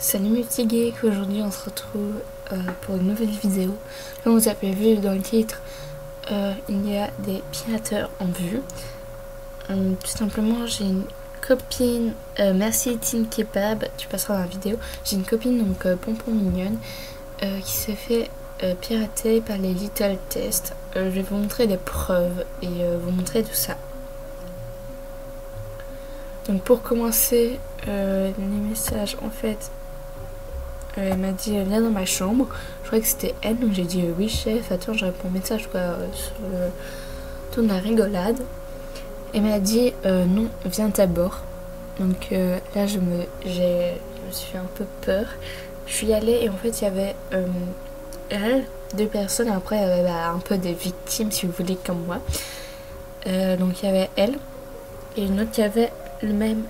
Salut mes petits geeks, aujourd'hui on se retrouve pour une nouvelle vidéo. Comme vous avez vu dans le titre, il y a des pirateurs en vue. Tout simplement j'ai une copine, merci Team Kebab, tu passeras dans la vidéo. J'ai une copine donc Pompon Mignonne qui s'est fait pirater par les Little Tests. Je vais vous montrer des preuves et vous montrer tout ça. Donc pour commencer, les messages en fait, elle m'a dit viens dans ma chambre. Je crois que c'était elle, donc j'ai dit oui chef, attends je réponds au message quoi, sur le ton de la rigolade. Elle m'a dit non, viens d'abord. Donc là je me suis fait un peu peur. Je suis allée et en fait il y avait elle, deux personnes, et après il y avait un peu des victimes si vous voulez comme moi. Donc il y avait elle et une autre qui avait le même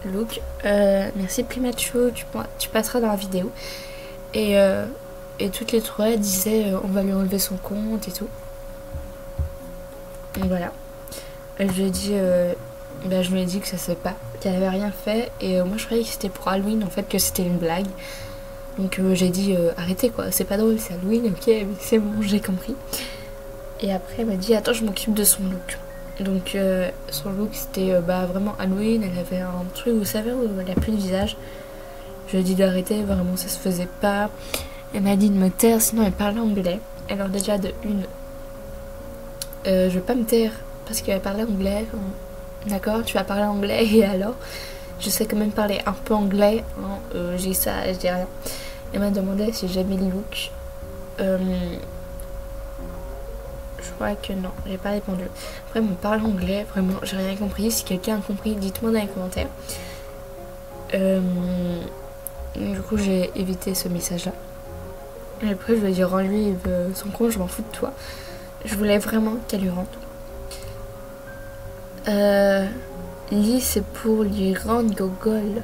look. Merci Primacho, tu passeras dans la vidéo. Et toutes les trois disaient on va lui enlever son compte et tout. Donc voilà. Je lui ai dit que ça se fait pas, qu'elle avait rien fait. Et moi je croyais que c'était pour Halloween en fait, que c'était une blague. Donc j'ai dit arrêtez quoi, c'est pas drôle, c'est Halloween, ok, c'est bon, j'ai compris. Et après elle m'a dit attends je m'occupe de son look. Donc son look c'était vraiment Halloween, elle avait un truc vous savez où elle a plus de visage. Je lui ai dit d'arrêter, vraiment ça se faisait pas. Elle m'a dit de me taire sinon elle parlait anglais. Alors déjà de une, je vais pas me taire parce qu'elle parlait anglais. D'accord, tu vas parler anglais et alors je sais quand même parler un peu anglais, hein, j'ai ça, je dis rien. Elle m'a demandé si j'aimais le look. Je crois que non, j'ai pas répondu. Après, elle me parle anglais, vraiment, j'ai rien compris. Si quelqu'un a compris, dites-moi dans les commentaires. Du coup, j'ai évité ce message-là. Et après, je lui ai dit, rends-lui son compte, je m'en fous de toi. Je voulais vraiment qu'elle lui rentre. Lis, c'est pour lui rendre gogol.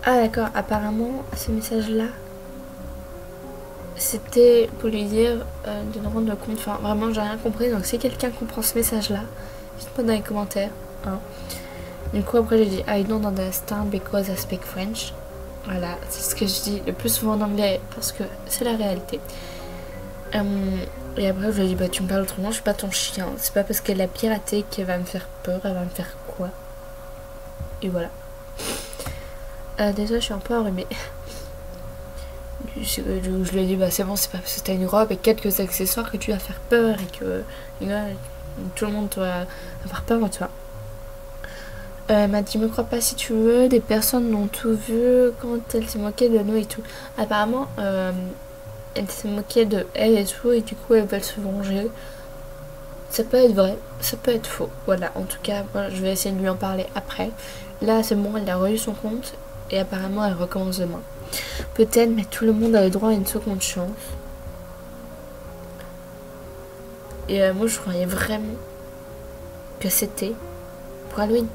Ah, d'accord, apparemment, ce message-là, c'était pour lui dire de nous rendre compte. Enfin, vraiment, j'ai rien compris. Donc, si quelqu'un comprend ce message-là, dites-moi dans les commentaires. Hein. Du coup, après, j'ai dit I don't understand because I speak French. Voilà, c'est ce que je dis le plus souvent en anglais parce que c'est la réalité. Et après, je lui ai dit bah, tu me parles autrement, je suis pas ton chien. C'est pas parce qu'elle a piraté qu'elle va me faire peur. Elle va me faire quoi? Et voilà. Désolé, je suis un peu enrhumée. Je lui ai dit bah c'est bon, c'est pas parce que t'as une robe et quelques accessoires que tu vas faire peur et que tout le monde doit avoir peur de toi. Elle m'a dit me crois pas si tu veux, des personnes l'ont tout vu quand elle s'est moquée de nous et tout. Apparemment elle s'est moquée de elle et tout et du coup elle veut se venger. Ça peut être vrai, ça peut être faux. Voilà, en tout cas moi je vais essayer de lui en parler après. Là c'est bon, elle a reçu son compte et apparemment elle recommence demain. Peut-être, mais tout le monde a le droit à une seconde chance. Et moi, je croyais vraiment que c'était pour Halloween.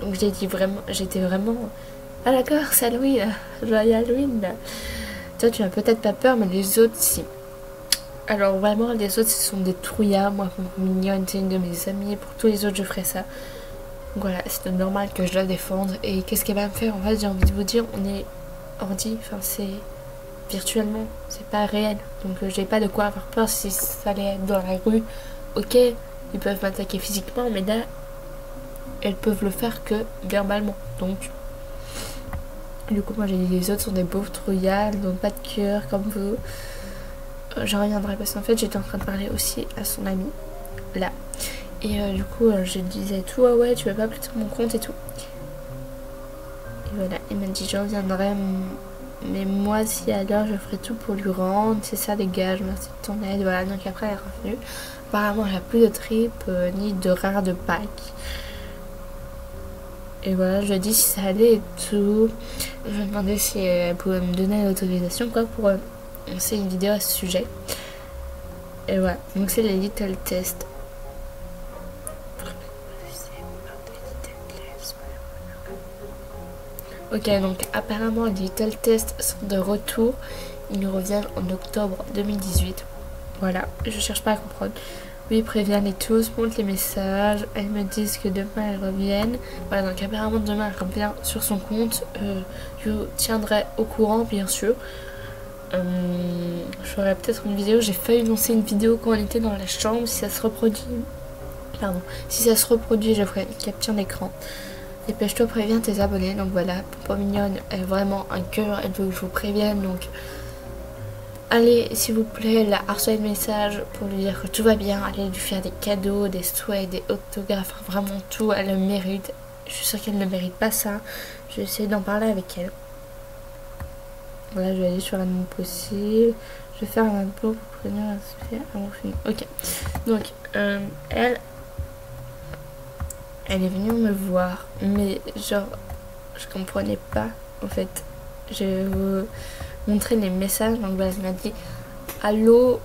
Donc j'ai dit vraiment, j'étais vraiment... Ah d'accord, c'est Halloween, joyeux Halloween. Toi, tu n'as peut-être pas peur, mais les autres, si. Alors vraiment, les autres, ce sont des trouillards. Moi, Mignonne, c'est une de mes amies. Pour tous les autres, je ferai ça. Donc voilà, c'est normal que je la défende. Et qu'est-ce qu'elle va me faire? En fait, j'ai envie de vous dire, on est... ordi, enfin c'est virtuellement, c'est pas réel, donc j'ai pas de quoi avoir peur. Si ça allait être dans la rue, ok, ils peuvent m'attaquer physiquement, mais là elles peuvent le faire que verbalement. Donc du coup moi j'ai dit les autres sont des pauvres trouillards, ils n'ont pas de cœur comme vous. J'en reviendrai parce qu'en fait j'étais en train de parler aussi à son ami là et du coup je disais tout ah ouais tu veux pas prêter mon compte et tout. Et voilà, il m'a dit je reviendrai, mais moi si alors je ferai tout pour lui rendre, c'est ça les gars, merci de ton aide. Voilà, donc après elle est revenue. Apparemment elle a plus de trip ni de rare de Pâques. Et voilà, je lui ai dit si ça allait et tout. Je lui ai demandé si elle pouvait me donner l'autorisation quoi pour lancer une vidéo à ce sujet. Et voilà, donc c'est les Little Tests. Ok, donc apparemment les Little Tests sont de retour. Ils nous reviennent en octobre 2018. Voilà, je cherche pas à comprendre. Oui, préviennent les tous, montre les messages. Elles me disent que demain elles reviennent. Voilà, donc apparemment demain elle revient sur son compte. Je vous tiendrai au courant, bien sûr. Je ferai peut-être une vidéo. J'ai failli lancer une vidéo quand on était dans la chambre. Si ça se reproduit, pardon, si ça se reproduit, je ferai une capture d'écran. Dépêche-toi, préviens tes abonnés. Donc voilà, Popo Mignonne est vraiment un cœur. Elle veut que je vous prévienne. Donc allez, s'il vous plaît, la harceler de message pour lui dire que tout va bien. Allez lui faire des cadeaux, des souhaits, des autographes. Vraiment tout. Elle le mérite. Je suis sûre qu'elle ne mérite pas ça. Je vais essayer d'en parler avec elle. Voilà, je vais aller sur un nom possible. Je vais faire un impôt pour prévenir un bon film. Ok. Donc, elle est venue me voir. Mais genre, je comprenais pas. En fait, je vais vous montrer les messages. Donc, elle m'a dit allô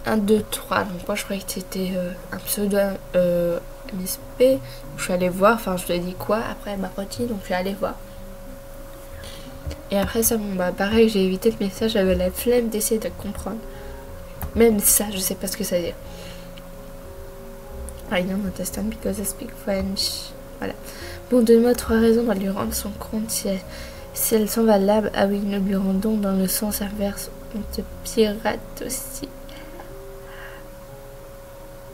1, 2, 3. Donc, moi, je croyais que c'était un pseudo MSP. Je suis allée voir. Enfin, je lui ai dit quoi. Après, elle m'a redit. Donc, je suis allée voir. Et après ça, bon bah pareil, j'ai évité le message, j'avais la flemme d'essayer de comprendre. Même ça, je sais pas ce que ça veut dire. I don't understand because I speak French. Voilà. Bon, donne-moi 3 raisons de lui rendre son compte si elles sont valables. Ah oui, nous lui rendons dans le sens inverse. On te pirate aussi.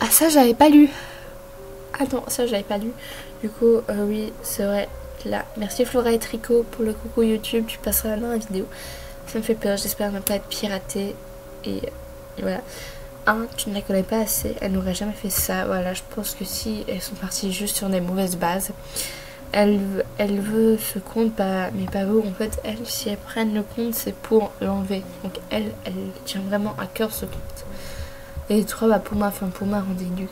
Ah ça, j'avais pas lu. Ah non, ça, j'avais pas lu. Du coup, oui, c'est vrai. Là. Merci Flora et Tricot pour le coucou YouTube, tu passeras dans la vidéo. Ça me fait peur, j'espère ne pas être piratée. Et voilà. Tu ne la connais pas assez, elle n'aurait jamais fait ça. Voilà, je pense que si elles sont parties juste sur des mauvaises bases, elle veut ce compte, mais pas vous. En fait, elle, si elles prennent le compte, c'est pour l'enlever. Donc elle tient vraiment à cœur ce compte. Et les 3, bah pour ma rendez-vous.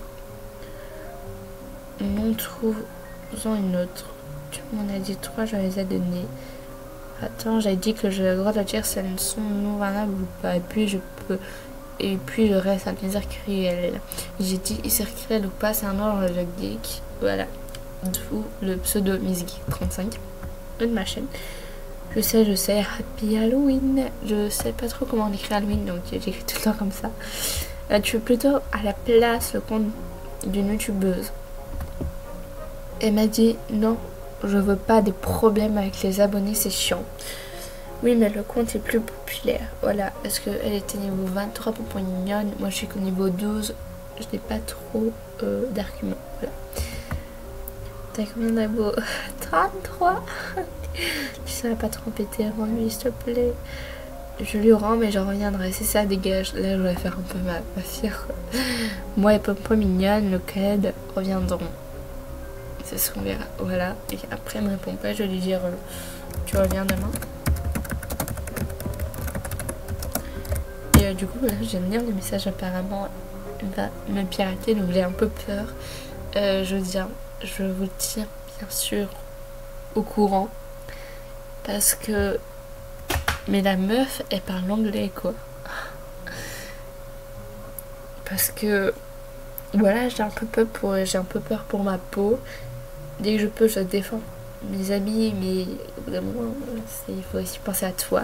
Non, trouve-en une autre. Tu m'en as dit 3, je les ai donnés. Attends, j'avais dit que j'ai le droit de dire si elles sont non valables ou pas. Et puis le reste à plaisir cruel. J'ai dit circule ou pas, c'est un ordre de geek. Voilà. D'où le pseudo Miss Geek 35 de ma chaîne. Je sais, Happy Halloween. Je sais pas trop comment on écrit Halloween, donc j'écris tout le temps comme ça. Tu veux plutôt à la place le compte d'une youtubeuse. Elle m'a dit non. Je veux pas des problèmes avec les abonnés, c'est chiant. Oui, mais le compte est plus populaire. Voilà, parce qu'elle était niveau 23 pour Mignonne. Moi, je suis qu'au niveau 12. Je n'ai pas trop d'arguments. Voilà. T'as combien d'abos? 33. Tu serais pas trop pété avant lui, s'il te plaît. Je lui rends, mais j'en reviendrai. Si ça dégage, là, je vais faire un peu ma fière. Moi et Popo Mignonne, le CAD, reviendront. C'est ce qu'on verra. Voilà. Et après, elle me répond pas. Je vais lui dire tu reviens demain. Et du coup, là, j'aime lire les messages. Apparemment, elle va me pirater. Donc, j'ai un peu peur. Je vous tiens bien sûr au courant. Parce que. Mais la meuf, elle parle anglais, quoi. Parce que. Voilà, j'ai un peu peur pour ma peau. Dès que je peux, je défends mes amis, mais au bout d'un moment, il faut aussi penser à toi.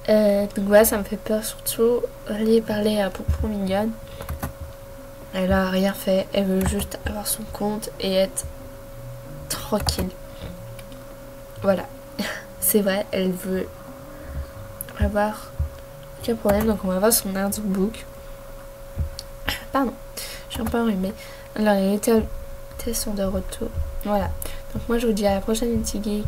Donc voilà, ça me fait peur surtout. Aller parler à Popo Mignonne. Elle a rien fait, elle veut juste avoir son compte et être tranquille. Voilà, c'est vrai, elle veut avoir aucun problème, donc on va voir son artbook. Pardon, je suis un peu enrhumée. Alors les tests sont de retour. Voilà. Donc moi je vous dis à la prochaine Geek.